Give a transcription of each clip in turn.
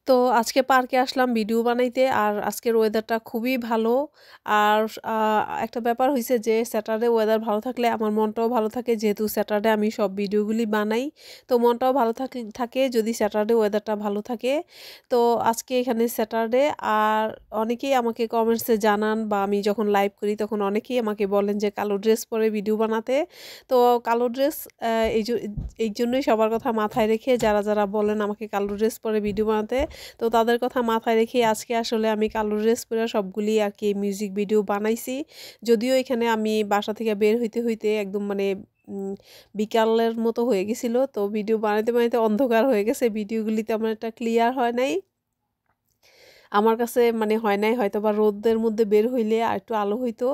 তো আজকে পার্কে আসলাম ভিডিও বানাইতে আর আজকের ওয়েদারটা খুবই ভালো। আর একটা ব্যাপার হইছে যে স্যাটারডে ওয়েদার ভালো থাকলে আমার মনটাও ভালো থাকে, যেহেতু স্যাটারডে আমি সব ভিডিওগুলি বানাই। তো মনটাও ভালো থাকে যদি স্যাটারডে ওয়েদারটা ভালো থাকে। তো আজকে এখানে স্যাটারডে আর অনেকেই আমাকে কমেন্টসে জানান বা আমি যখন লাইভ করি তখন অনেকেই আমাকে বলেন যে কালো ড্রেস পরে ভিডিও বানাতে। তো কালো ড্রেস এই জন্যই সবার কথা মাথায় রেখে যারা বলেন আমাকে কালো ড্রেস পরে ভিডিও বানাতে, তো তাদের কথা মাথায় রেখে আজকে আসলে আমি কালো ড্রেস পরে সবগুলি আর কি মিউজিক ভিডিও বানাইছি। যদিও এখানে আমি বাসা থেকে বের হইতে হইতে একদম মানে বিকালের মতো হয়ে গেছিল, তো ভিডিও বানাইতে বানাইতে অন্ধকার হয়ে গেছে, ভিডিওগুলি তেমন একটা ক্লিয়ার হয় নাই আমার কাছে, মানে হয় নাই হয়তো বা রোদের মধ্যে বের হইলে আর একটু আলো হইতো।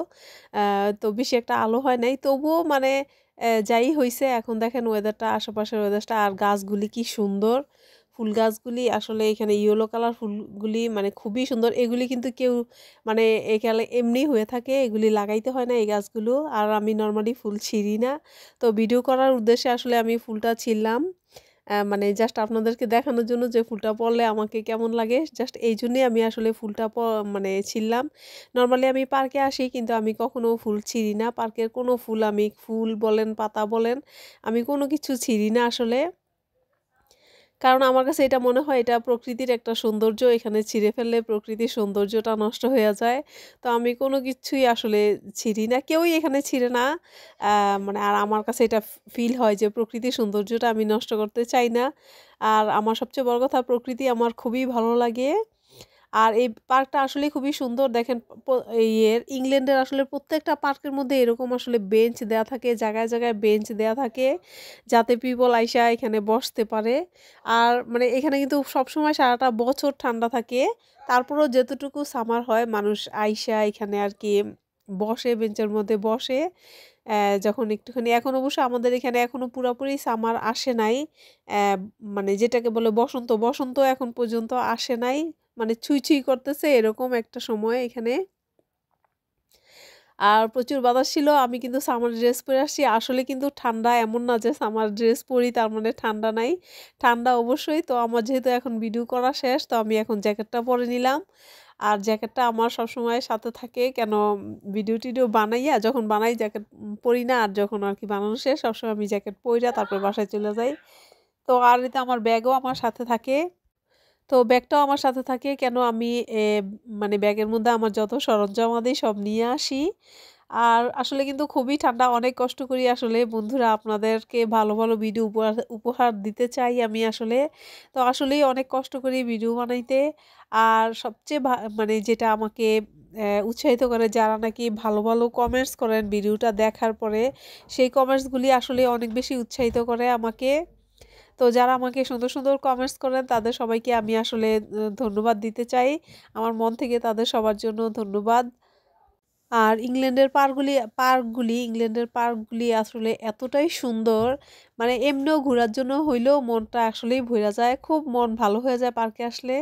তো বেশি একটা আলো হয় নাই, তবুও মানে যাই হইছে। এখন দেখেন ওয়েদারটা, আশেপাশের ওয়েদারটা আর গাছগুলি কি সুন্দর। ফুল গাছগুলি আসলে এখানে ইয়েলো কালার ফুলগুলি মানে খুবই সুন্দর। এগুলি কিন্তু কেউ মানে এখানে এমনি হয়ে থাকে, এগুলি লাগাইতে হয় না এই গাছগুলো। আর আমি নর্মালি ফুল ছিঁড়ি না, তো ভিডিও করার উদ্দেশ্যে আসলে আমি ফুলটা ছিঁড়লাম। মানে জাস্ট আপনাদেরকে দেখানোর জন্য যে ফুলটা পড়লে আমাকে কেমন লাগে, জাস্ট এই জন্যই আমি আসলে ফুলটা মানে ছিঁড়লাম। নর্মালি আমি পার্কে আসি কিন্তু আমি কখনো ফুল ছিঁড়ি না, পার্কের কোনো ফুল, আমি ফুল বলেন পাতা বলেন আমি কোনো কিছু ছিঁড়ি না আসলে। কারণ আমার কাছে এটা মনে হয় এটা প্রকৃতির একটা সৌন্দর্য, এখানে ছিঁড়ে ফেললে প্রকৃতির সৌন্দর্যটা নষ্ট হয়ে যায়। তো আমি কোনো কিছুই আসলে ছিঁড়ি না, কেউই এখানে ছিঁড়ে না। মানে আর আমার কাছে এটা ফিল হয় যে প্রকৃতির সৌন্দর্যটা আমি নষ্ট করতে চাই না। আর আমার সবচেয়ে বড় কথা, প্রকৃতি আমার খুবই ভালো লাগে। আর এই পার্কটা আসলে খুবই সুন্দর। দেখেন ইংল্যান্ডের আসলে প্রত্যেকটা পার্কের মধ্যে এরকম আসলে বেঞ্চ দেয়া থাকে, জায়গায় জায়গায় বেঞ্চ দেয়া থাকে যাতে পিপল আইসা এখানে বসতে পারে। আর মানে এখানে কিন্তু সবসময় সারাটা বছর ঠান্ডা থাকে, তারপরেও যেতটুকু সামার হয় মানুষ আইসা এখানে আর কি বসে, বেঞ্চের মধ্যে বসে। যখন একটুখানি, এখন অবশ্য আমাদের এখানে এখনো পুরোপুরি সামার আসে নাই। আহ, মানে যেটাকে বলে বসন্ত, বসন্ত এখন পর্যন্ত আসে নাই, মানে ছুঁই ছুঁই করতেছে এরকম একটা সময় এখানে। আর প্রচুর বাতাস ছিল, আমি কিন্তু সামার ড্রেস পরে আসছি। আসলে কিন্তু ঠান্ডা এমন না যে সামার ড্রেস পরি তার মানে ঠান্ডা নাই, ঠান্ডা অবশ্যই। তো আমার যেহেতু এখন ভিডিও করা শেষ, তো আমি এখন জ্যাকেটটা পরে নিলাম। আর জ্যাকেটটা আমার সবসময় সাথে থাকে, কেন ভিডিও টিডিও বানাইয়া যখন বানাই জ্যাকেট পরি না, আর যখন আর কি বানানো শেষ সবসময় আমি জ্যাকেট পরিয়া তারপর বাসায় চলে যাই। তো আর এতে আমার ব্যাগও আমার সাথে থাকে। তো ব্যাগটাও আমার সাথে থাকে কেন, আমি মানে ব্যাগের মধ্যে আমার যত সরঞ্জামাদি সব নিয়ে আসি। আর আসলে কিন্তু খুবই ঠান্ডা, অনেক কষ্ট করি আসলে বন্ধুরা, আপনাদেরকে ভালো ভালো ভিডিও উপহার উপহার দিতে চাই আমি আসলে। তো আসলেই অনেক কষ্ট করি ভিডিও বানাইতে। আর সবচেয়ে মানে যেটা আমাকে উৎসাহিত করে, যারা নাকি ভালো ভালো কমেন্টস করেন ভিডিওটা দেখার পরে, সেই কমেন্টসগুলি আসলে অনেক বেশি উৎসাহিত করে আমাকে। তো যারা আমাকে সুন্দর সুন্দর কমেন্টস করেন তাদের সবাইকে আমি আসলে ধন্যবাদ দিতে চাই আমার মন থেকে, তাদের সবার জন্য ধন্যবাদ। আর ইংল্যান্ডের পার্কগুলি আসলে এতটাই সুন্দর, মানে এমনিও ঘোরার জন্য হইলেও মনটা আসলেই ভরে যায়, খুব মন ভালো হয়ে যায় পার্কে আসলে।